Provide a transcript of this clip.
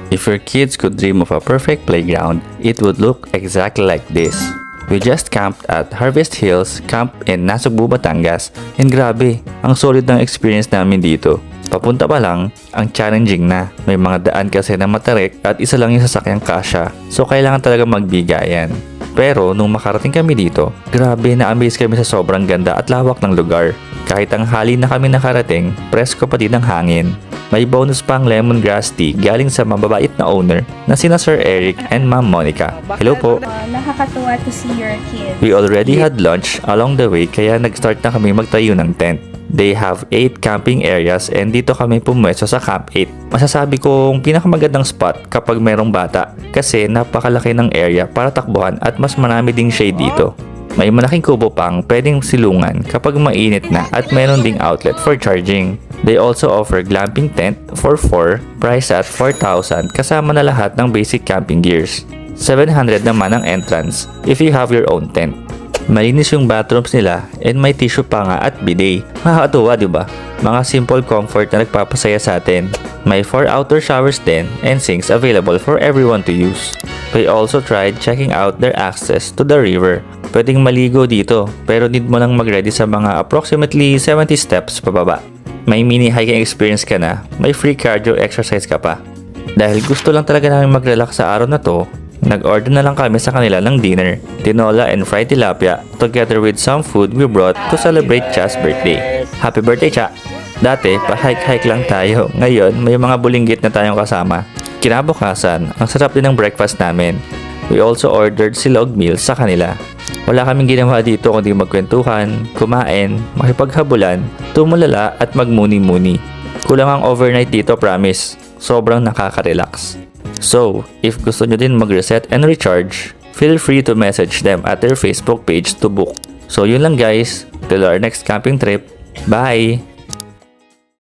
If your kids could dream of a perfect playground, it would look exactly like this. We just camped at Harvest Hills Camp in Nasugbu, Batangas, and grabe, ang solid ng experience namin dito. Papunta pa lang, ang challenging na. May mga daan kasi na matarik at isa lang yung sasakyang kasya, so kailangan talaga magbigayan. Pero nung makarating kami dito, grabe na-amaze kami sa sobrang ganda at lawak ng lugar. Kahit ang hali na kami nakarating, presko pa din ang hangin. May bonus pang lemongrass tea galing sa mababait na owner na sina Sir Eric and Ma'am Monica. Hello po! Nakakatuwa to see your kids. We already had lunch along the way kaya nag-start na kami magtayo ng tent. They have 8 camping areas and dito kami pumwesto sa Camp 8. Masasabi kong pinakamagandang spot kapag merong bata kasi napakalaki ng area para takbuhan at mas marami ding shade dito. May malaking kubo pang pwedeng silungan kapag mainit na at meron ding outlet for charging. They also offer glamping tent for 4, price at 4,000 kasama na lahat ng basic camping gears. 700 naman ang entrance if you have your own tent. Malinis yung bathrooms nila and may tissue pa nga at bidet. Nakakatuwa, diba? Mga simple comfort na nagpapasaya sa atin. May 4 outdoor showers din and sinks available for everyone to use. We also tried checking out their access to the river. Pwedeng maligo dito pero need mo lang mag-ready sa mga approximately 70 steps pababa. May mini hiking experience ka na, may free cardio exercise ka pa. Dahil gusto lang talaga namin mag-relax sa araw na to, nag-order na lang kami sa kanila ng dinner, tinola and fried tilapia together with some food we brought to celebrate Cha's birthday. Happy birthday, Cha! Dati, pa-hike-hike lang tayo. Ngayon, may mga bulinggit na tayong kasama. Kinabukasan, ang sarap din ng breakfast namin. We also ordered silog meals sa kanila. Wala kaming ginawa dito kundi magkwentuhan, kumain, makipaghabulan, tumulala at magmuni-muni. Kulang ang overnight dito, promise. Sobrang nakaka-relax. So, if gusto nyo din mag-reset and recharge, feel free to message them at their Facebook page to book. So yun lang guys, till our next camping trip. Bye!